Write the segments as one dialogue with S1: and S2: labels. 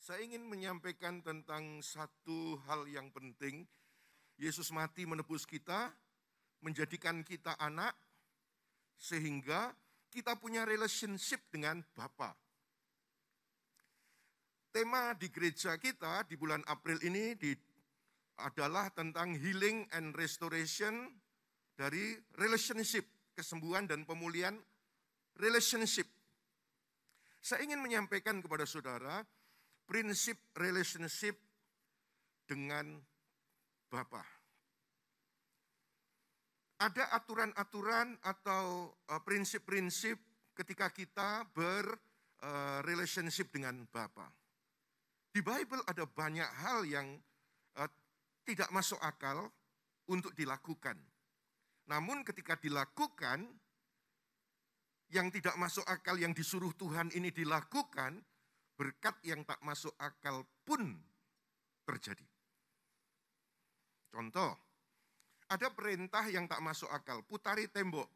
S1: Saya ingin menyampaikan tentang satu hal yang penting. Yesus mati menebus kita, menjadikan kita anak, sehingga kita punya relationship dengan Bapa. Tema di gereja kita di bulan April ini adalah tentang healing and restoration dari relationship, kesembuhan dan pemulihan relationship. Saya ingin menyampaikan kepada saudara prinsip relationship dengan Bapa. Ada aturan-aturan atau prinsip-prinsip ketika kita berrelationship dengan Bapa. Di Bible ada banyak hal yang tidak masuk akal untuk dilakukan. Namun ketika dilakukan, yang tidak masuk akal yang disuruh Tuhan ini dilakukan, berkat yang tak masuk akal pun terjadi. Contoh, ada perintah yang tak masuk akal, putari tembok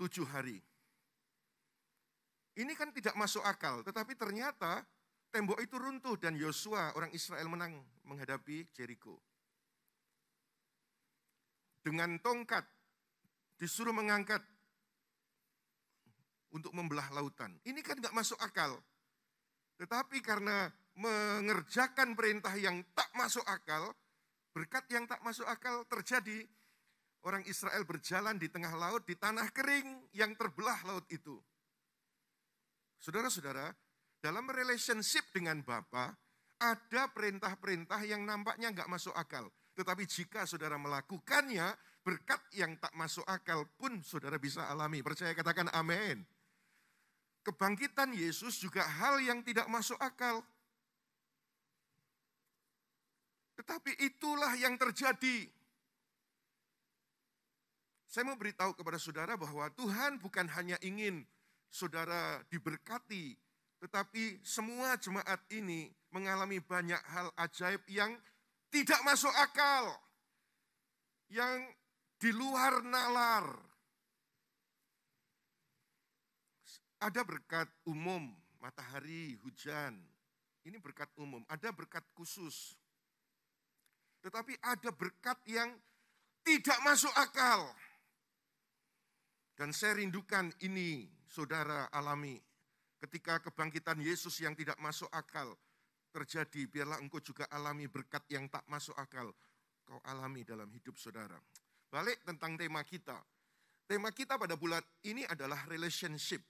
S1: 7 hari. Ini kan tidak masuk akal, tetapi ternyata tembok itu runtuh dan Yosua orang Israel menang menghadapi Jericho. Dengan tongkat disuruh mengangkat untuk membelah lautan. Ini kan nggak masuk akal. Tetapi karena mengerjakan perintah yang tak masuk akal, berkat yang tak masuk akal terjadi. Orang Israel berjalan di tengah laut, di tanah kering yang terbelah laut itu. Saudara-saudara, dalam relationship dengan Bapa, ada perintah-perintah yang nampaknya nggak masuk akal. Tetapi jika saudara melakukannya, berkat yang tak masuk akal pun saudara bisa alami. Percaya katakan amin. Kebangkitan Yesus juga hal yang tidak masuk akal. Tetapi itulah yang terjadi. Saya mau beritahu kepada saudara bahwa Tuhan bukan hanya ingin saudara diberkati, tetapi semua jemaat ini mengalami banyak hal ajaib yang tidak masuk akal, yang di luar nalar. Ada berkat umum, matahari, hujan, ini berkat umum. Ada berkat khusus. Tetapi ada berkat yang tidak masuk akal. Dan saya rindukan ini, saudara alami. Ketika kebangkitan Yesus yang tidak masuk akal terjadi, biarlah engkau juga alami berkat yang tak masuk akal. Kau alami dalam hidup saudara. Balik tentang tema kita. Tema kita pada bulan ini adalah relationship.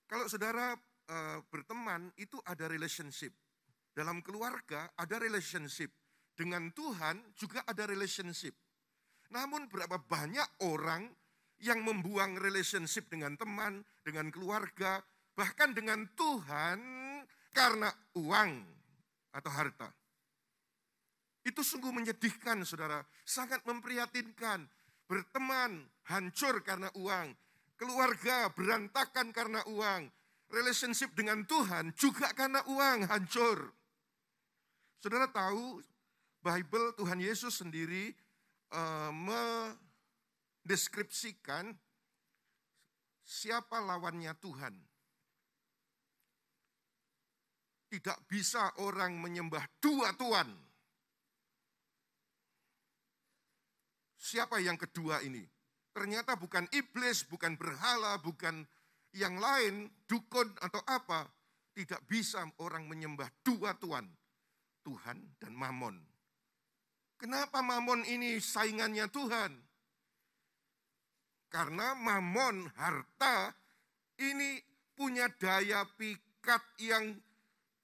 S1: Kalau saudara berteman, itu ada relationship. Dalam keluarga ada relationship. Dengan Tuhan juga ada relationship. Namun berapa banyak orang yang membuang relationship dengan teman, dengan keluarga, bahkan dengan Tuhan karena uang atau harta. Itu sungguh menyedihkan, saudara. Sangat memprihatinkan. Berteman hancur karena uang. Keluarga berantakan karena uang. Relationship dengan Tuhan juga karena uang hancur. Saudara tahu, Bible Tuhan Yesus sendiri mendeskripsikan siapa lawannya Tuhan. Tidak bisa orang menyembah dua Tuhan. Siapa yang kedua ini? Ternyata bukan iblis, bukan berhala, bukan yang lain, dukun atau apa. Tidak bisa orang menyembah dua Tuhan. Tuhan dan Mamon. Kenapa Mamon ini saingannya Tuhan? Karena Mamon, harta, ini punya daya pikat yang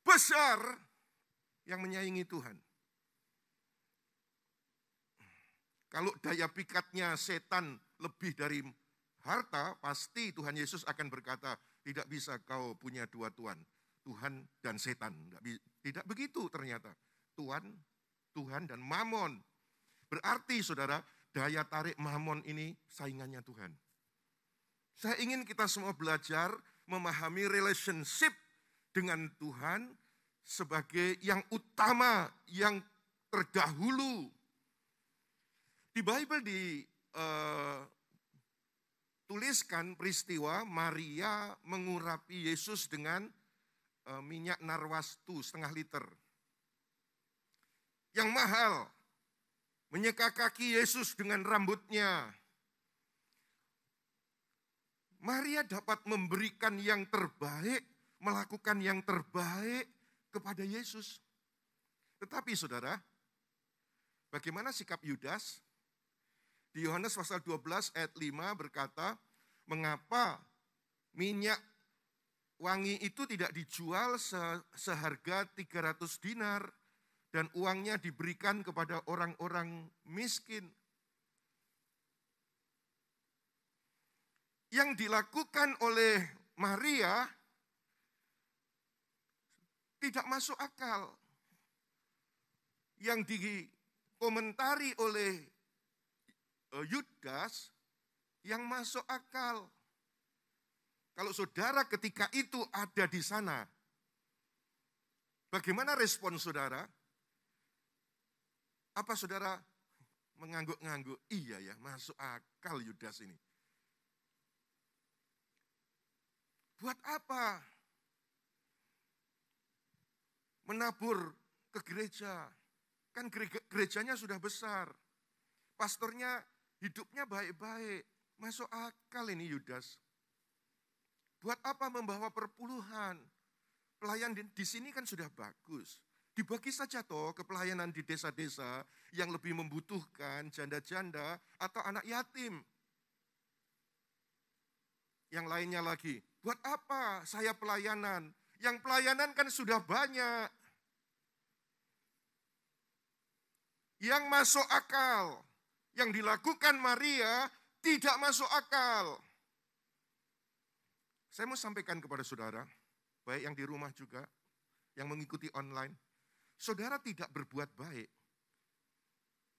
S1: besar yang menyaingi Tuhan. Kalau daya pikatnya setan lebih dari harta, pasti Tuhan Yesus akan berkata, tidak bisa kau punya dua Tuhan. Tuhan dan setan. Tidak begitu ternyata. Tuhan dan Mamon. Berarti saudara, daya tarik Mamon ini saingannya Tuhan. Saya ingin kita semua belajar memahami relationship dengan Tuhan sebagai yang utama, yang terdahulu. Di Bible di dituliskan peristiwa Maria mengurapi Yesus dengan minyak narwastu 0,5 liter. Yang mahal, menyeka kaki Yesus dengan rambutnya. Maria dapat memberikan yang terbaik, melakukan yang terbaik kepada Yesus. Tetapi saudara, bagaimana sikap Yudas? Di Yohanes pasal 12 ayat 5 berkata, mengapa minyak wangi itu tidak dijual seharga 300 dinar dan uangnya diberikan kepada orang-orang miskin. Yang dilakukan oleh Maria tidak masuk akal. Yang dikomentari oleh Yudas yang masuk akal. Kalau saudara ketika itu ada di sana, bagaimana respon saudara? Apa saudara mengangguk-ngangguk? Iya ya, masuk akal Yudas ini. Buat apa menabur ke gereja? Kan gerejanya sudah besar. Pastornya hidupnya baik-baik. Masuk akal ini Yudas. Buat apa membawa perpuluhan? Pelayan di sini kan sudah bagus. Dibagi saja toh ke pelayanan di desa-desa yang lebih membutuhkan, janda-janda atau anak yatim. Yang lainnya lagi, buat apa saya pelayanan? Yang pelayanan kan sudah banyak. Yang masuk akal, yang dilakukan Maria tidak masuk akal. Saya mau sampaikan kepada saudara, baik yang di rumah juga, yang mengikuti online. Saudara tidak berbuat baik.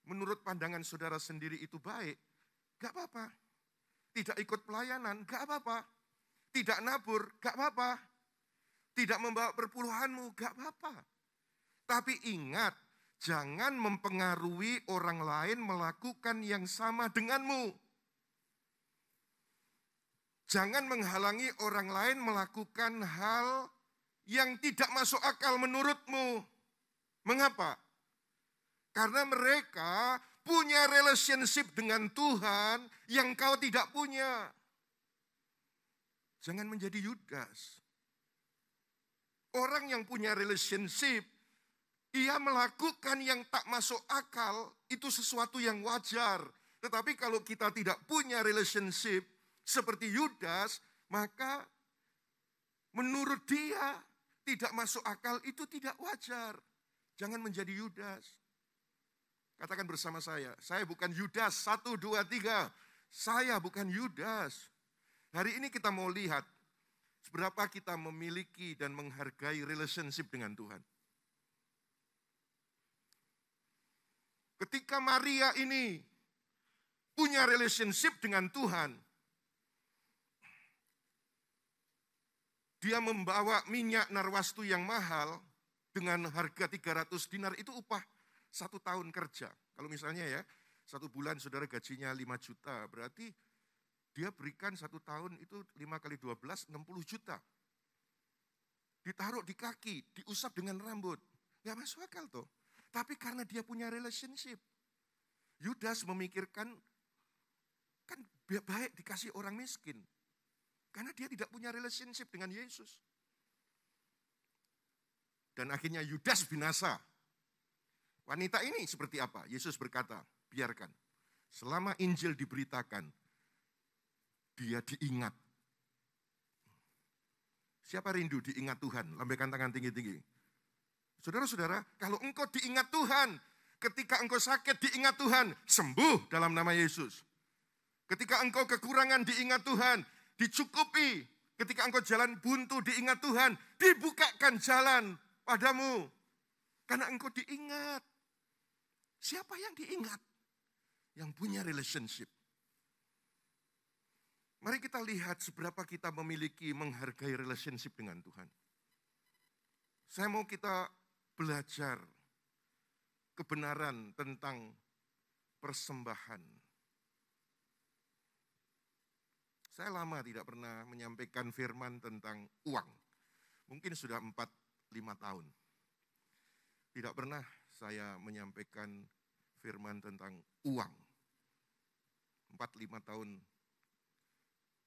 S1: Menurut pandangan saudara sendiri itu baik, gak apa-apa. Tidak ikut pelayanan, gak apa-apa. Tidak nabur, gak apa-apa. Tidak membawa perpuluhanmu, gak apa-apa. Tapi ingat, jangan mempengaruhi orang lain melakukan yang sama denganmu. Jangan menghalangi orang lain melakukan hal yang tidak masuk akal menurutmu. Mengapa? Karena mereka punya relationship dengan Tuhan yang kau tidak punya. Jangan menjadi Yudas. Orang yang punya relationship, ia melakukan yang tak masuk akal, itu sesuatu yang wajar. Tetapi kalau kita tidak punya relationship seperti Yudas, maka menurut dia tidak masuk akal itu tidak wajar. Jangan menjadi Yudas. Katakan bersama saya bukan Yudas, 1, 2, 3. Saya bukan Yudas. Hari ini kita mau lihat seberapa kita memiliki dan menghargai relationship dengan Tuhan. Ketika Maria ini punya relationship dengan Tuhan, dia membawa minyak narwastu yang mahal dengan harga 300 dinar, itu upah 1 tahun kerja. Kalau misalnya ya, 1 bulan saudara gajinya 5 juta, berarti dia berikan 1 tahun itu 5 kali 12, 60 juta. Ditaruh di kaki, diusap dengan rambut. Gak masuk akal tuh. Tapi karena dia punya relationship. Yudas memikirkan, kan baik dikasih orang miskin. Karena dia tidak punya relationship dengan Yesus. Dan akhirnya Yudas binasa. Wanita ini seperti apa? Yesus berkata, biarkan. Selama Injil diberitakan, dia diingat. Siapa rindu diingat Tuhan? Lambaikan tangan tinggi-tinggi. Saudara-saudara, kalau engkau diingat Tuhan, ketika engkau sakit diingat Tuhan, sembuh dalam nama Yesus. Ketika engkau kekurangan diingat Tuhan, dicukupi. Ketika engkau jalan buntu diingat Tuhan, dibukakan jalan padamu. Karena engkau diingat. Siapa yang diingat? Yang punya relationship. Mari kita lihat seberapa kita memiliki, menghargai relationship dengan Tuhan. Saya mau kita belajar kebenaran tentang persembahan. Saya lama tidak pernah menyampaikan firman tentang uang. Mungkin sudah 4-5 tahun. Tidak pernah saya menyampaikan firman tentang uang. 4-5 tahun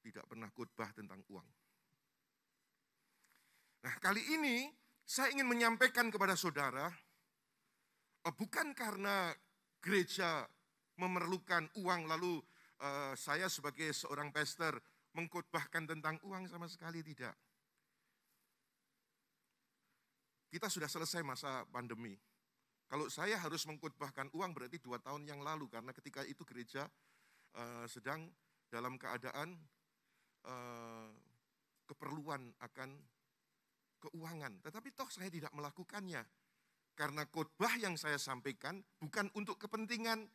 S1: tidak pernah khotbah tentang uang. Nah, kali ini saya ingin menyampaikan kepada saudara, bukan karena gereja memerlukan uang lalu saya sebagai seorang pastor mengkhotbahkan tentang uang, sama sekali tidak. Kita sudah selesai masa pandemi. Kalau saya harus mengkhotbahkan uang berarti 2 tahun yang lalu, karena ketika itu gereja sedang dalam keadaan keperluan akan keuangan. Tetapi toh saya tidak melakukannya. Karena khotbah yang saya sampaikan bukan untuk kepentingan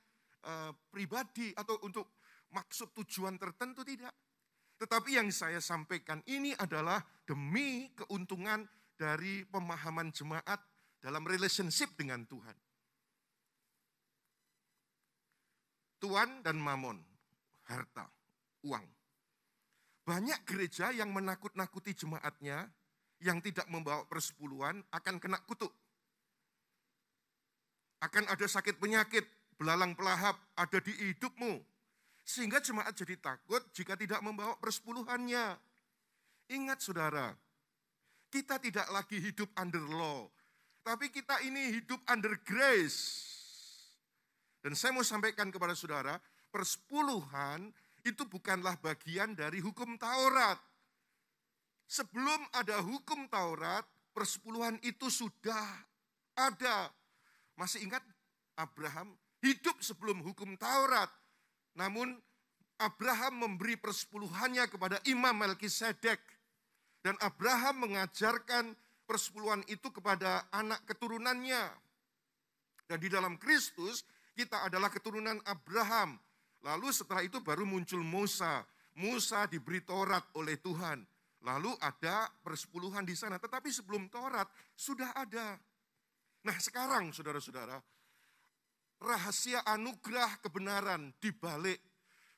S1: pribadi atau untuk maksud tujuan tertentu, tidak. Tetapi yang saya sampaikan ini adalah demi keuntungan dari pemahaman jemaat dalam relationship dengan Tuhan. Tuan dan mamon, harta, uang. Banyak gereja yang menakut-nakuti jemaatnya yang tidak membawa persepuluhan akan kena kutuk. Akan ada sakit penyakit, belalang pelahap ada di hidupmu. Sehingga jemaat jadi takut jika tidak membawa persepuluhannya. Ingat saudara, kita tidak lagi hidup under law, tapi kita ini hidup under grace. Dan saya mau sampaikan kepada saudara, persepuluhan itu bukanlah bagian dari hukum Taurat. Sebelum ada hukum Taurat, persepuluhan itu sudah ada. Masih ingat Abraham hidup sebelum hukum Taurat. Namun Abraham memberi persepuluhannya kepada Imam Melkisedek. Dan Abraham mengajarkan persepuluhan itu kepada anak keturunannya. Dan di dalam Kristus kita adalah keturunan Abraham. Lalu setelah itu baru muncul Musa. Musa diberi Taurat oleh Tuhan. Lalu ada persepuluhan di sana. Tetapi sebelum Taurat sudah ada. Nah sekarang saudara-saudara, rahasia anugerah kebenaran di balik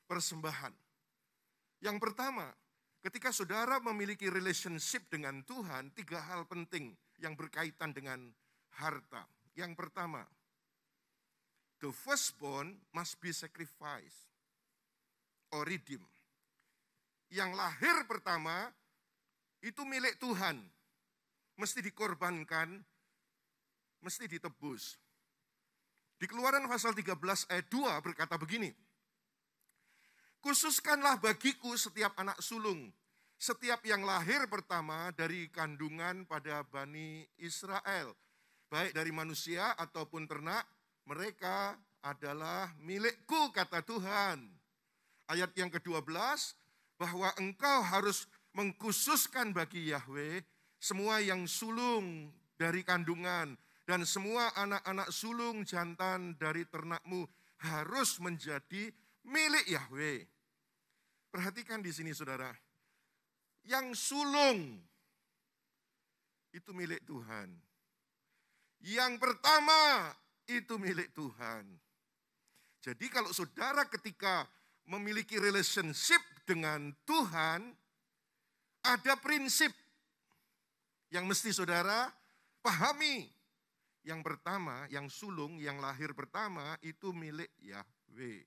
S1: persembahan. Yang pertama, ketika saudara memiliki relationship dengan Tuhan, 3 hal penting yang berkaitan dengan harta. Yang pertama, the firstborn must be sacrificed or redeemed. Yang lahir pertama itu milik Tuhan, mesti dikorbankan, mesti ditebus. Di Keluaran pasal 13 ayat 2 berkata begini, khususkanlah bagiku setiap anak sulung, setiap yang lahir pertama dari kandungan pada Bani Israel, baik dari manusia ataupun ternak, mereka adalah milikku, kata Tuhan. Ayat yang ke-12, bahwa engkau harus mengkhususkan bagi Yahweh semua yang sulung dari kandungan, dan semua anak-anak sulung jantan dari ternakmu harus menjadi milik Yahweh. Perhatikan di sini saudara, yang sulung itu milik Tuhan. Yang pertama itu milik Tuhan. Jadi kalau saudara ketika memiliki relationship dengan Tuhan, ada prinsip yang mesti saudara pahami. Yang pertama, yang sulung, yang lahir pertama itu milik Yahweh.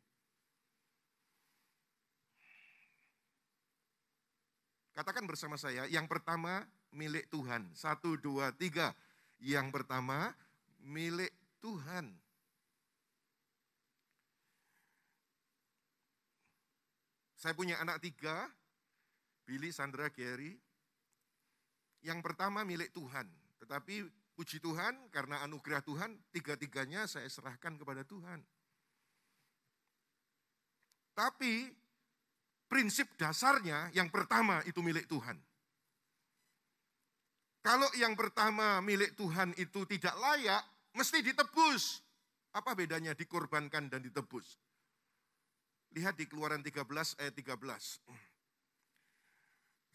S1: Katakan bersama saya, yang pertama milik Tuhan. 1, 2, 3. Yang pertama milik Tuhan. Saya punya anak 3, Billy, Sandra, Gary. Yang pertama milik Tuhan. Tetapi puji Tuhan, karena anugerah Tuhan, 3-tiganya saya serahkan kepada Tuhan. Tapi prinsip dasarnya yang pertama itu milik Tuhan. Kalau yang pertama milik Tuhan itu tidak layak, mesti ditebus. Apa bedanya dikorbankan dan ditebus? Lihat di Keluaran 13 ayat 13.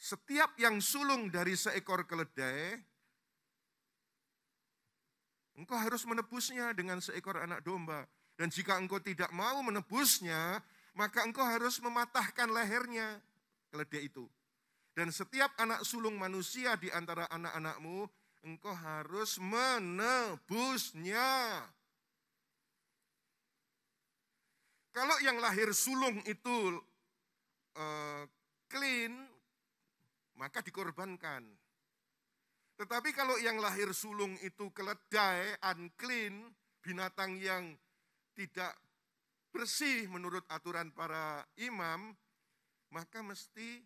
S1: Setiap yang sulung dari seekor keledai, engkau harus menebusnya dengan seekor anak domba. Dan jika engkau tidak mau menebusnya, maka engkau harus mematahkan lehernya. keledai itu. Dan setiap anak sulung manusia di antara anak-anakmu, engkau harus menebusnya. Kalau yang lahir sulung itu clean, maka dikorbankan. Tetapi kalau yang lahir sulung itu keledai, unclean, binatang yang tidak bersih menurut aturan para imam, maka mesti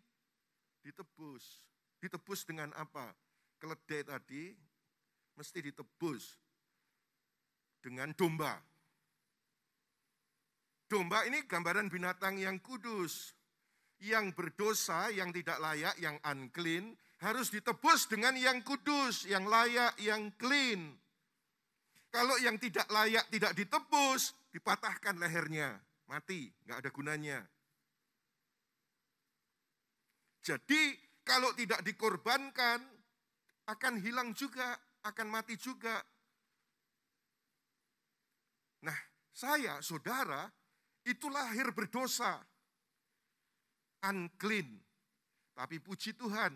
S1: ditebus. Ditebus dengan apa? Keledai tadi mesti ditebus dengan domba. Domba ini gambaran binatang yang kudus, yang berdosa, yang tidak layak, yang unclean, harus ditebus dengan yang kudus, yang layak, yang clean. Kalau yang tidak layak tidak ditebus, dipatahkan lehernya, mati, nggak ada gunanya. Jadi kalau tidak dikorbankan, akan hilang juga, akan mati juga. Nah, saya, saudara, itu lahir berdosa, unclean. Tapi puji Tuhan,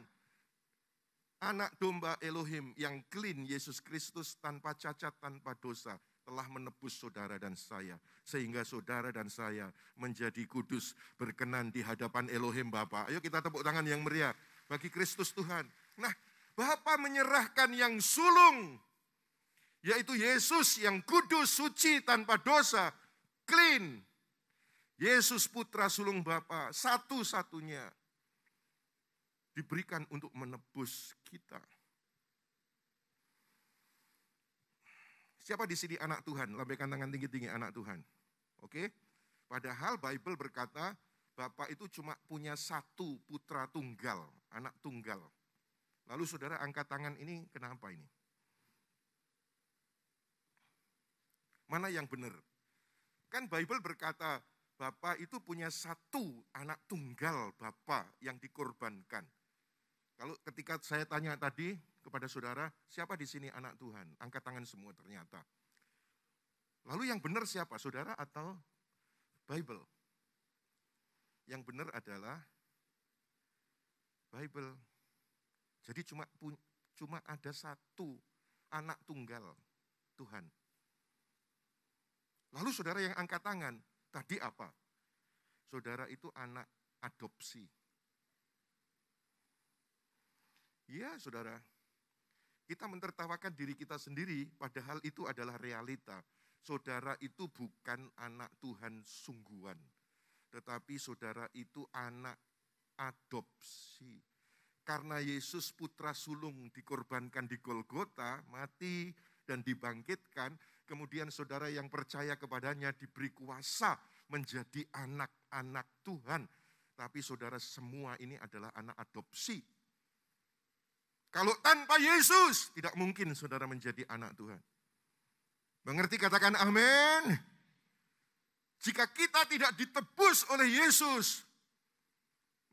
S1: anak domba Elohim yang clean, Yesus Kristus tanpa cacat, tanpa dosa, telah menebus saudara dan saya. Sehingga saudara dan saya menjadi kudus, berkenan di hadapan Elohim Bapa. Ayo kita tepuk tangan yang meriah bagi Kristus Tuhan. Nah, Bapa menyerahkan yang sulung, yaitu Yesus yang kudus, suci, tanpa dosa, clean. Yesus putra sulung Bapa, satu-satunya diberikan untuk menebus kita. Siapa di sini anak Tuhan? Lambaikan tangan tinggi-tinggi, anak Tuhan. Oke? Padahal Bible berkata, Bapak itu cuma punya satu putra tunggal, anak tunggal. Lalu saudara angkat tangan ini, kenapa ini? Mana yang benar? Kan Bible berkata, Bapak itu punya satu anak tunggal Bapak yang dikorbankan. Kalau ketika saya tanya tadi kepada saudara, siapa di sini anak Tuhan? Angkat tangan semua ternyata. Lalu yang benar siapa? Saudara atau Bible? Yang benar adalah Bible. Jadi cuma ada satu anak tunggal Tuhan. Lalu saudara yang angkat tangan, tadi apa? Saudara itu anak adopsi. Ya saudara, kita mentertawakan diri kita sendiri, padahal itu adalah realita. Saudara itu bukan anak Tuhan sungguhan, tetapi saudara itu anak adopsi. Karena Yesus putra sulung dikorbankan di Golgota, mati dan dibangkitkan, kemudian saudara yang percaya kepadanya diberi kuasa menjadi anak-anak Tuhan. Tapi saudara semua ini adalah anak adopsi. Kalau tanpa Yesus, tidak mungkin saudara menjadi anak Tuhan. Mengerti, katakan amin. Jika kita tidak ditebus oleh Yesus,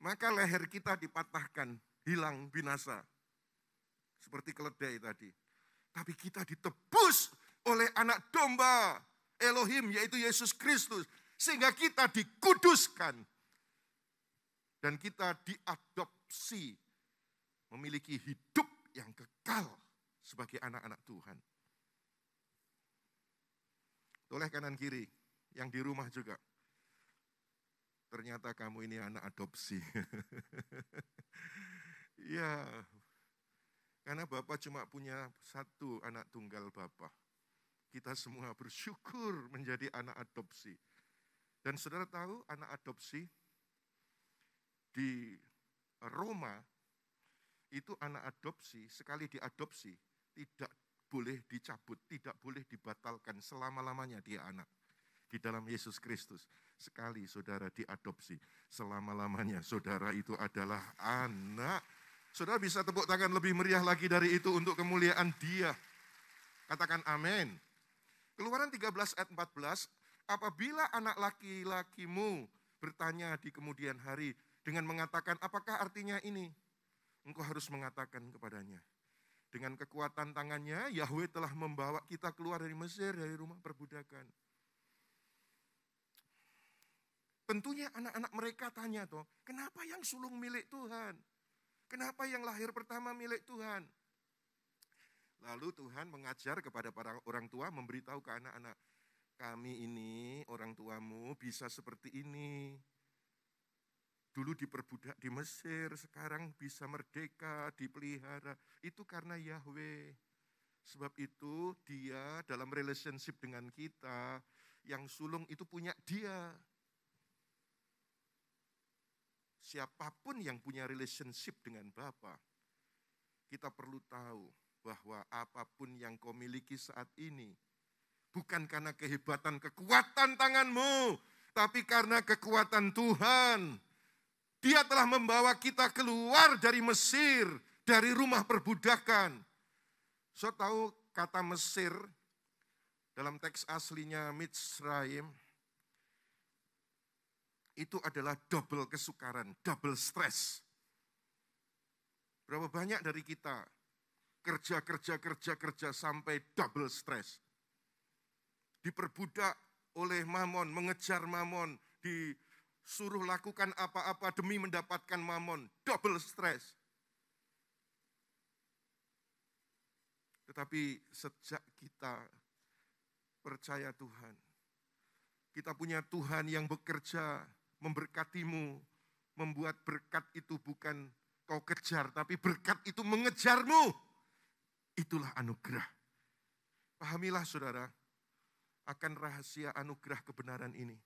S1: maka leher kita dipatahkan, hilang, binasa. Seperti keledai tadi. Tapi kita ditebus oleh anak domba Elohim, yaitu Yesus Kristus. Sehingga kita dikuduskan. Dan kita diadopsi. Memiliki hidup yang kekal sebagai anak-anak Tuhan. Toleh kanan kiri, yang di rumah juga. Ternyata kamu ini anak adopsi. Ya, karena Bapak cuma punya satu anak tunggal Bapak. Kita semua bersyukur menjadi anak adopsi. Dan saudara tahu anak adopsi di Roma, itu anak adopsi, sekali diadopsi, tidak boleh dicabut, tidak boleh dibatalkan, selama-lamanya dia anak. Di dalam Yesus Kristus, sekali saudara diadopsi, selama-lamanya saudara itu adalah anak. Saudara bisa tepuk tangan lebih meriah lagi dari itu untuk kemuliaan Dia. Katakan amin. Keluaran 13 ayat 14, apabila anak laki-lakimu bertanya di kemudian hari dengan mengatakan, apakah artinya ini? Engkau harus mengatakan kepadanya, dengan kekuatan tangannya, Yahweh telah membawa kita keluar dari Mesir, dari rumah perbudakan. Tentunya anak-anak mereka tanya toh, kenapa yang sulung milik Tuhan? Kenapa yang lahir pertama milik Tuhan? Lalu Tuhan mengajar kepada para orang tua, memberitahu ke anak-anak, kami ini orang tuamu bisa seperti ini. Dulu diperbudak di Mesir, sekarang bisa merdeka, dipelihara. Itu karena Yahweh. Sebab itu dia dalam relationship dengan kita, yang sulung itu punya dia. Siapapun yang punya relationship dengan Bapa, kita perlu tahu bahwa apapun yang kau miliki saat ini, bukan karena kehebatan, kekuatan tanganmu, tapi karena kekuatan Tuhan. Dia telah membawa kita keluar dari Mesir, dari rumah perbudakan. So tahu kata Mesir, dalam teks aslinya Mitzrayim, itu adalah double kesukaran, double stress. Berapa banyak dari kita kerja sampai double stress. Diperbudak oleh mamon, mengejar mamon, disuruh lakukan apa-apa demi mendapatkan mamon, double stress. Tetapi sejak kita percaya Tuhan, kita punya Tuhan yang bekerja, memberkatimu, membuat berkat itu bukan kau kejar, tapi berkat itu mengejarmu. Itulah anugerah. Pahamilah saudara, akan rahasia anugerah kebenaran ini.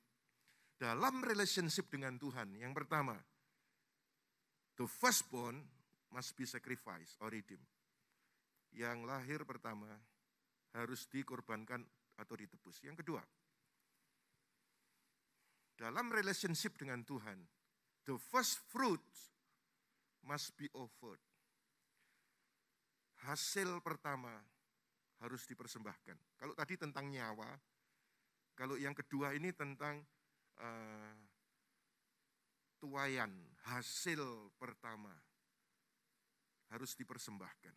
S1: Dalam relationship dengan Tuhan, yang pertama, the firstborn must be sacrificed or redeemed. Yang lahir pertama harus dikorbankan atau ditebus. Yang kedua, dalam relationship dengan Tuhan, the first fruit must be offered. Hasil pertama harus dipersembahkan. Kalau tadi tentang nyawa, kalau yang kedua ini tentang tuayan, hasil pertama harus dipersembahkan.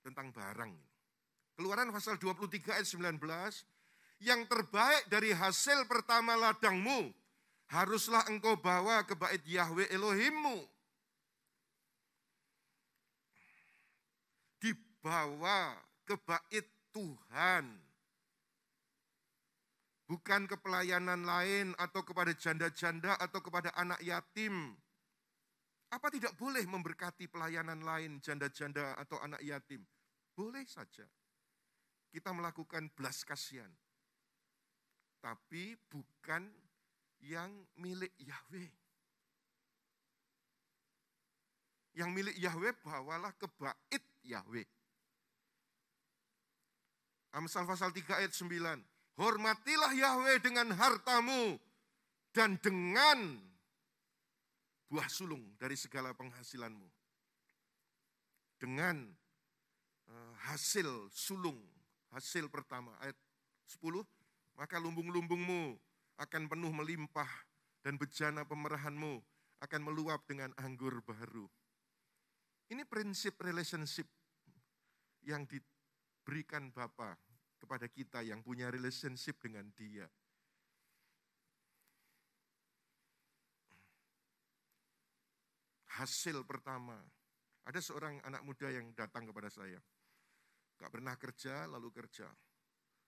S1: Tentang barang. Keluaran pasal 23 ayat 19, yang terbaik dari hasil pertama ladangmu, haruslah engkau bawa ke bait Yahweh Elohimmu. Dibawa ke bait Tuhan. Bukan ke pelayanan lain atau kepada janda-janda atau kepada anak yatim. Apa tidak boleh memberkati pelayanan lain, janda-janda atau anak yatim? Boleh saja. Kita melakukan belas kasihan. Tapi bukan yang milik Yahweh. Yang milik Yahweh bawalah ke bait Yahweh. Amsal pasal 3 ayat 9. Hormatilah Yahweh dengan hartamu dan dengan buah sulung dari segala penghasilanmu. Dengan hasil sulung, hasil pertama. Ayat 10, maka lumbung-lumbungmu akan penuh melimpah dan bejana pemerahanmu akan meluap dengan anggur baru. Ini prinsip relationship yang diberikan Bapa kepada kita yang punya relationship dengan Dia. Hasil pertama. Ada seorang anak muda yang datang kepada saya. Gak pernah kerja, lalu kerja.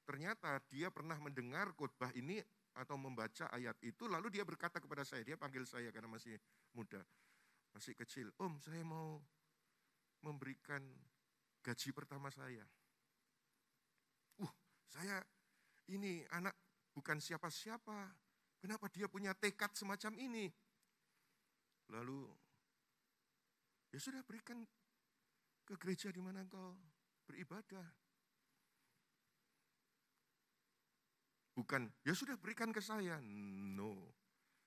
S1: Ternyata dia pernah mendengar khotbah ini atau membaca ayat itu, lalu dia berkata kepada saya, dia panggil saya karena masih muda, masih kecil. Om, saya mau memberikan gaji pertama saya. Saya ini anak bukan siapa-siapa. Kenapa dia punya tekad semacam ini? Lalu, ya sudah berikan ke gereja di mana engkau beribadah. Bukan, ya sudah berikan ke saya. No.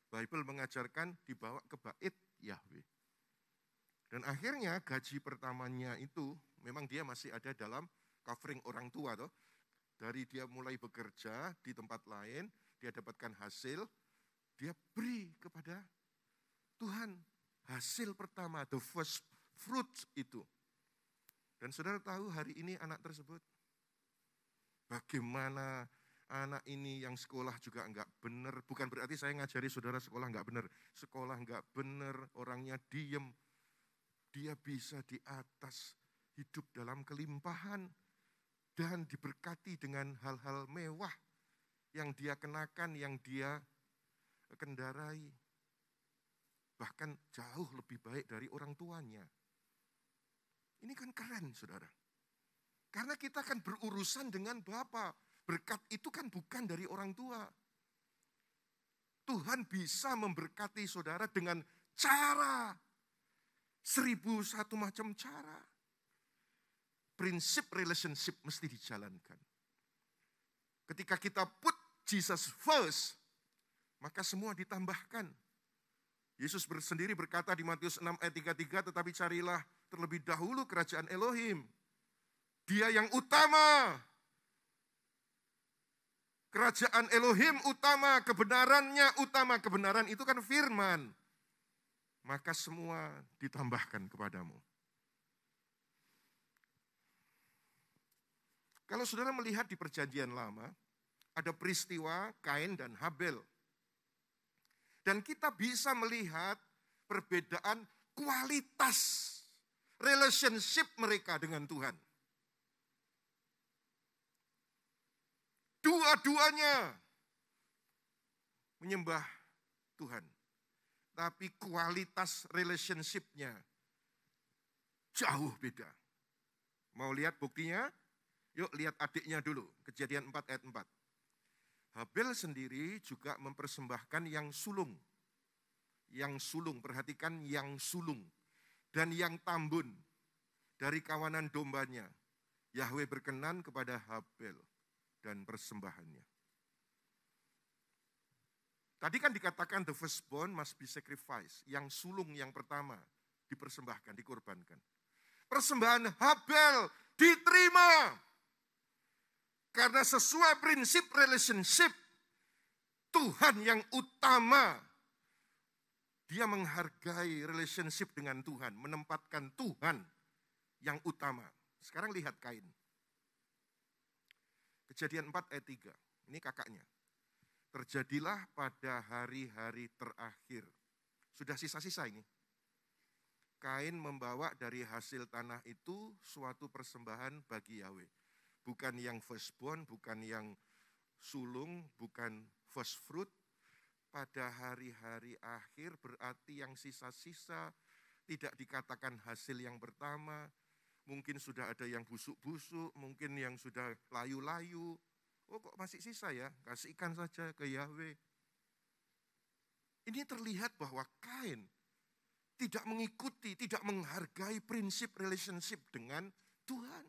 S1: Bible mengajarkan dibawa ke bait Yahweh. Dan akhirnya gaji pertamanya itu, memang dia masih ada dalam covering orang tua. Toh. Dari dia mulai bekerja di tempat lain, dia dapatkan hasil, dia beri kepada Tuhan. Hasil pertama, the first fruit itu. Dan saudara tahu hari ini anak tersebut, bagaimana anak ini yang sekolah juga enggak benar. Bukan berarti saya ngajari saudara sekolah nggak benar. Sekolah nggak benar, orangnya diem. Dia bisa di atas, hidup dalam kelimpahan. Dan diberkati dengan hal-hal mewah yang dia kenakan, yang dia kendarai. Bahkan jauh lebih baik dari orang tuanya. Ini kan keren, saudara. Karena kita kan berurusan dengan Bapa. Berkat itu kan bukan dari orang tua. Tuhan bisa memberkati saudara dengan cara 1001 macam cara. Prinsip relationship mesti dijalankan. Ketika kita put Jesus first, maka semua ditambahkan. Yesus sendiri berkata di Matius 6 ayat 33, tetapi carilah terlebih dahulu kerajaan Elohim. Dia yang utama. Kerajaan Elohim utama, kebenarannya utama. Kebenaran itu kan firman. Maka semua ditambahkan kepadamu. Kalau saudara melihat di perjanjian lama, ada peristiwa Kain dan Habel. Dan kita bisa melihat perbedaan kualitas relationship mereka dengan Tuhan. Dua-duanya menyembah Tuhan. Tapi kualitas relationship-nya jauh beda. Mau lihat buktinya? Yuk lihat adiknya dulu, Kejadian 4 ayat 4. Habel sendiri juga mempersembahkan yang sulung. Yang sulung, perhatikan yang sulung. Dan yang tambun dari kawanan dombanya. Yahweh berkenan kepada Habel dan persembahannya. Tadi kan dikatakan the firstborn must be sacrificed. Yang sulung yang pertama dipersembahkan, dikorbankan. Persembahan Habel diterima. Karena sesuai prinsip relationship, Tuhan yang utama. Dia menghargai relationship dengan Tuhan, menempatkan Tuhan yang utama. Sekarang lihat Kain. Kejadian 4 ayat 3, ini kakaknya. Terjadilah pada hari-hari terakhir. Sudah sisa-sisa ini. Kain membawa dari hasil tanah itu suatu persembahan bagi Yahweh. Bukan yang firstborn, bukan yang sulung, bukan first fruit. Pada hari-hari akhir berarti yang sisa-sisa tidak dikatakan hasil yang pertama. Mungkin sudah ada yang busuk-busuk, mungkin yang sudah layu-layu. Oh kok masih sisa ya? Kasihkan saja ke Yahweh. Ini terlihat bahwa Kain tidak mengikuti, tidak menghargai prinsip relationship dengan Tuhan.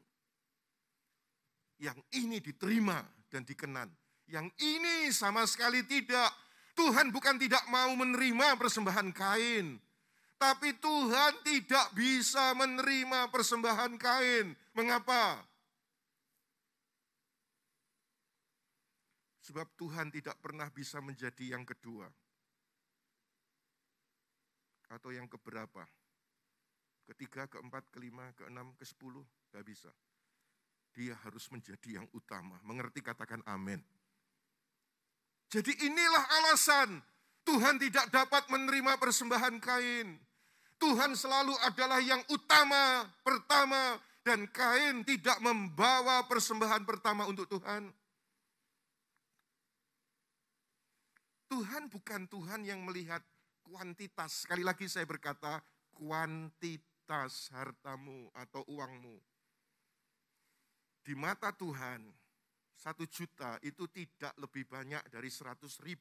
S1: Yang ini diterima dan dikenan. Yang ini sama sekali tidak. Tuhan bukan tidak mau menerima persembahan Kain. Tapi Tuhan tidak bisa menerima persembahan Kain. Mengapa? Sebab Tuhan tidak pernah bisa menjadi yang kedua. Atau yang keberapa. Ketiga, keempat, kelima, keenam, ke-10. Gak bisa. Dia harus menjadi yang utama. Mengerti, katakan amin. Jadi inilah alasan Tuhan tidak dapat menerima persembahan Kain. Tuhan selalu adalah yang utama, pertama. Dan Kain tidak membawa persembahan pertama untuk Tuhan. Tuhan bukan Tuhan yang melihat kuantitas. Sekali lagi saya berkata, kuantitas hartamu atau uangmu. Di mata Tuhan, 1 juta itu tidak lebih banyak dari 100.000.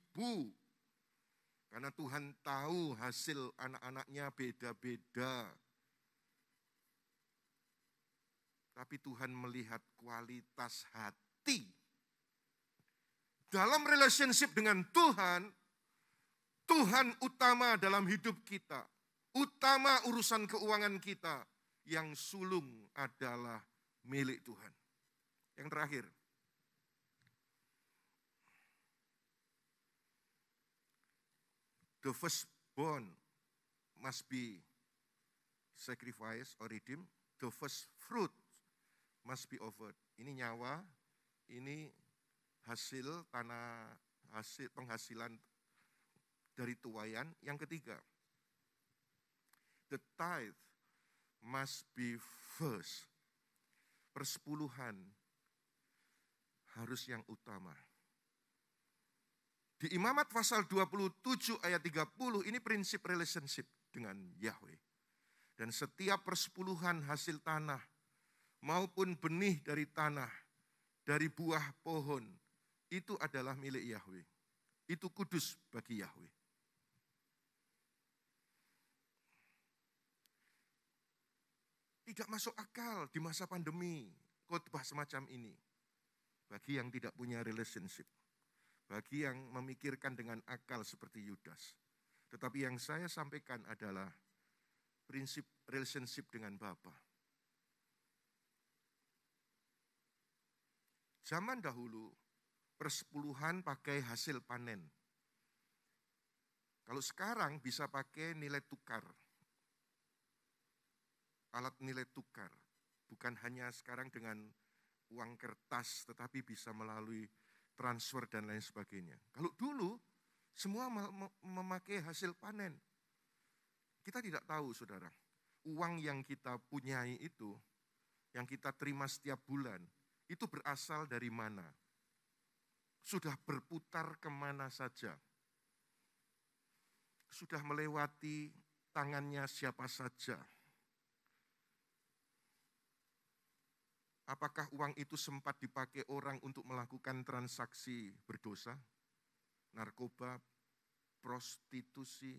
S1: Karena Tuhan tahu hasil anak-anaknya beda-beda. Tapi Tuhan melihat kualitas hati. Dalam relationship dengan Tuhan, Tuhan utama dalam hidup kita. Utama urusan keuangan kita. Yang sulung adalah milik Tuhan. Yang terakhir. The firstborn must be sacrificed or redeemed. The first fruit must be offered. Ini nyawa, ini hasil tanah penghasilan dari tuaian. Yang ketiga, the tithe must be first. Persepuluhan harus yang utama. Di Imamat pasal 27 ayat 30 ini prinsip relationship dengan Yahweh. Dan setiap persepuluhan hasil tanah maupun benih dari tanah, dari buah pohon, itu adalah milik Yahweh. Itu kudus bagi Yahweh. Tidak masuk akal di masa pandemi khotbah semacam ini. Bagi yang tidak punya relationship. Bagi yang memikirkan dengan akal seperti Yudas. Tetapi yang saya sampaikan adalah prinsip relationship dengan Bapa. Zaman dahulu, persepuluhan pakai hasil panen. Kalau sekarang bisa pakai nilai tukar. Alat nilai tukar. Bukan hanya sekarang dengan uang kertas, tetapi bisa melalui transfer dan lain sebagainya. Kalau dulu, semua memakai hasil panen. Kita tidak tahu, saudara. Uang yang kita punyai itu, yang kita terima setiap bulan, itu berasal dari mana? Sudah berputar kemana saja? Sudah melewati tangannya siapa saja? Apakah uang itu sempat dipakai orang untuk melakukan transaksi berdosa, narkoba, prostitusi,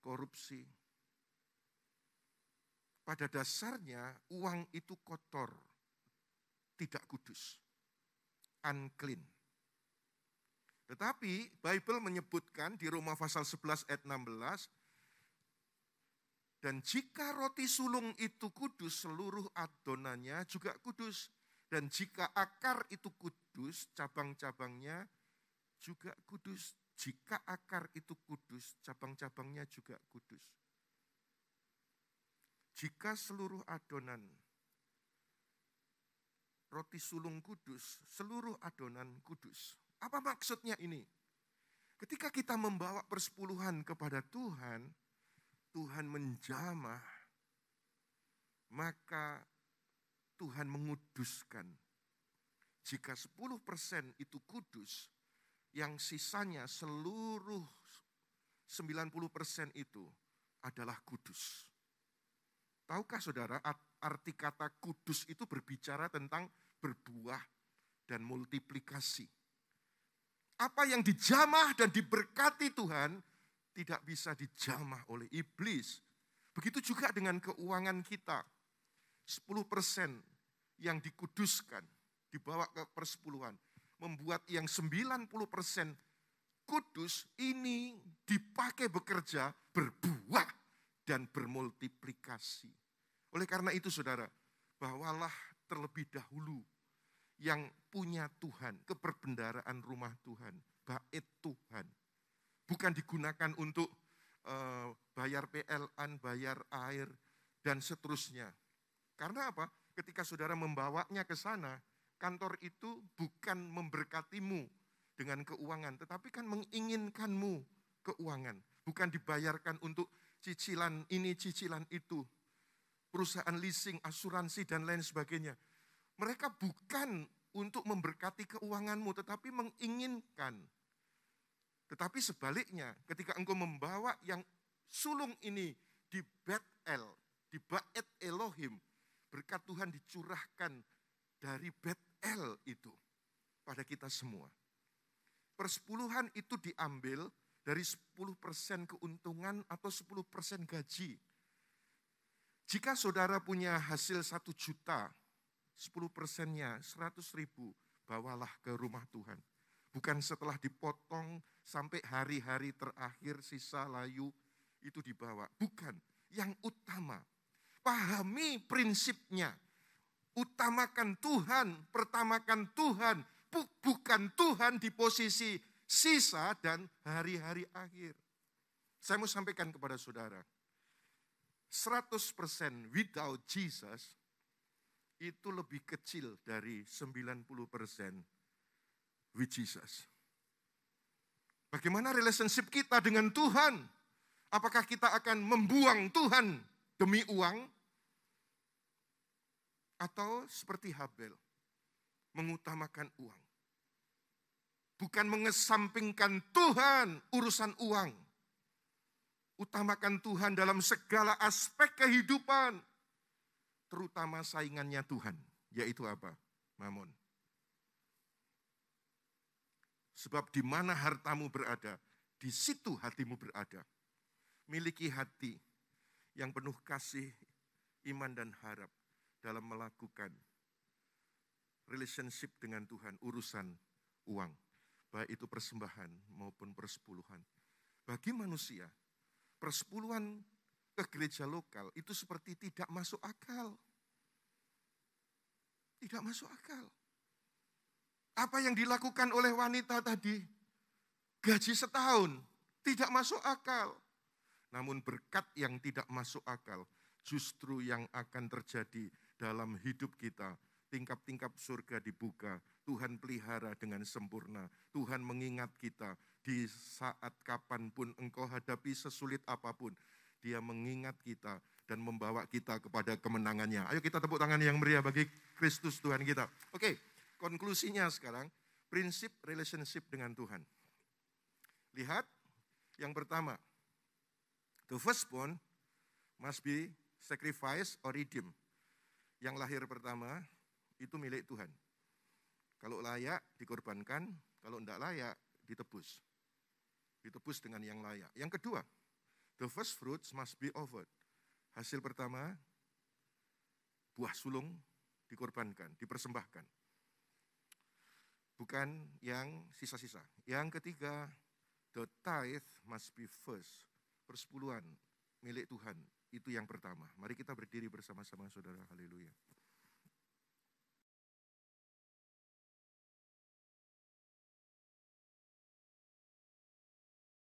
S1: korupsi? Pada dasarnya uang itu kotor, tidak kudus, unclean. Tetapi Bible menyebutkan di Roma pasal 11 ayat 16, dan jika roti sulung itu kudus, seluruh adonannya juga kudus. Dan jika akar itu kudus, cabang-cabangnya juga kudus. Jika akar itu kudus, cabang-cabangnya juga kudus. Jika seluruh adonan roti sulung kudus, seluruh adonan kudus. Apa maksudnya ini? Ketika kita membawa persepuluhan kepada Tuhan, Tuhan menjamah, maka Tuhan menguduskan. Jika 10% itu kudus, yang sisanya seluruh 90% itu adalah kudus. Tahukah saudara, arti kata kudus itu berbicara tentang berbuah dan multiplikasi. Apa yang dijamah dan diberkati Tuhan, tidak bisa dijamah oleh iblis. Begitu juga dengan keuangan kita. 10% yang dikuduskan, dibawa ke persepuluhan. Membuat yang 90% kudus ini dipakai bekerja, berbuah, dan bermultiplikasi. Oleh karena itu saudara, bawalah terlebih dahulu yang punya Tuhan, keperbendaraan rumah Tuhan, bait Tuhan. Bukan digunakan untuk bayar PLN, bayar air, dan seterusnya. Karena apa? Ketika saudara membawanya ke sana, kantor itu bukan memberkatimu dengan keuangan, tetapi kan menginginkanmu keuangan. Bukan dibayarkan untuk cicilan ini, cicilan itu. Perusahaan leasing, asuransi, dan lain sebagainya. Mereka bukan untuk memberkati keuanganmu, tetapi menginginkan. Tetapi sebaliknya, ketika engkau membawa yang sulung ini di Bet-El, di Bait Elohim, berkat Tuhan dicurahkan dari Bet-El itu pada kita semua. Persepuluhan itu diambil dari 10% keuntungan atau 10% gaji. Jika saudara punya hasil 1 juta, 10%-nya 100.000, bawalah ke rumah Tuhan. Bukan setelah dipotong sampai hari-hari terakhir sisa layu itu dibawa. Bukan, yang utama. Pahami prinsipnya. Utamakan Tuhan, pertamakan Tuhan. Bukan Tuhan di posisi sisa dan hari-hari akhir. Saya mau sampaikan kepada saudara. 100% without Jesus itu lebih kecil dari 90% with Jesus. Bagaimana relationship kita dengan Tuhan? Apakah kita akan membuang Tuhan demi uang? Atau seperti Habel, mengutamakan uang. Bukan mengesampingkan Tuhan urusan uang. Utamakan Tuhan dalam segala aspek kehidupan. Terutama saingannya Tuhan, yaitu apa? Mamon. Sebab di mana hartamu berada, di situ hatimu berada. Miliki hati yang penuh kasih, iman dan harap dalam melakukan relationship dengan Tuhan, urusan uang. Baik itu persembahan maupun persepuluhan. Bagi manusia, persepuluhan ke gereja lokal itu seperti tidak masuk akal. Tidak masuk akal. Apa yang dilakukan oleh wanita tadi, gaji setahun, tidak masuk akal. Namun berkat yang tidak masuk akal, justru yang akan terjadi dalam hidup kita. Tingkap-tingkap surga dibuka, Tuhan pelihara dengan sempurna. Tuhan mengingat kita di saat kapanpun engkau hadapi sesulit apapun. Dia mengingat kita dan membawa kita kepada kemenangannya. Ayo kita tepuk tangan yang meriah bagi Kristus Tuhan kita. Oke, konklusinya sekarang, prinsip relationship dengan Tuhan. Lihat, yang pertama, the firstborn must be sacrificed or redeemed. Yang lahir pertama itu milik Tuhan. Kalau layak dikorbankan, kalau tidak layak ditebus. Ditebus dengan yang layak. Yang kedua, the first fruits must be offered. Hasil pertama, buah sulung dikorbankan, dipersembahkan. Bukan yang sisa-sisa. Yang ketiga, the tithe must be first. Persepuluhan milik Tuhan, itu yang pertama. Mari kita berdiri bersama-sama saudara, haleluya.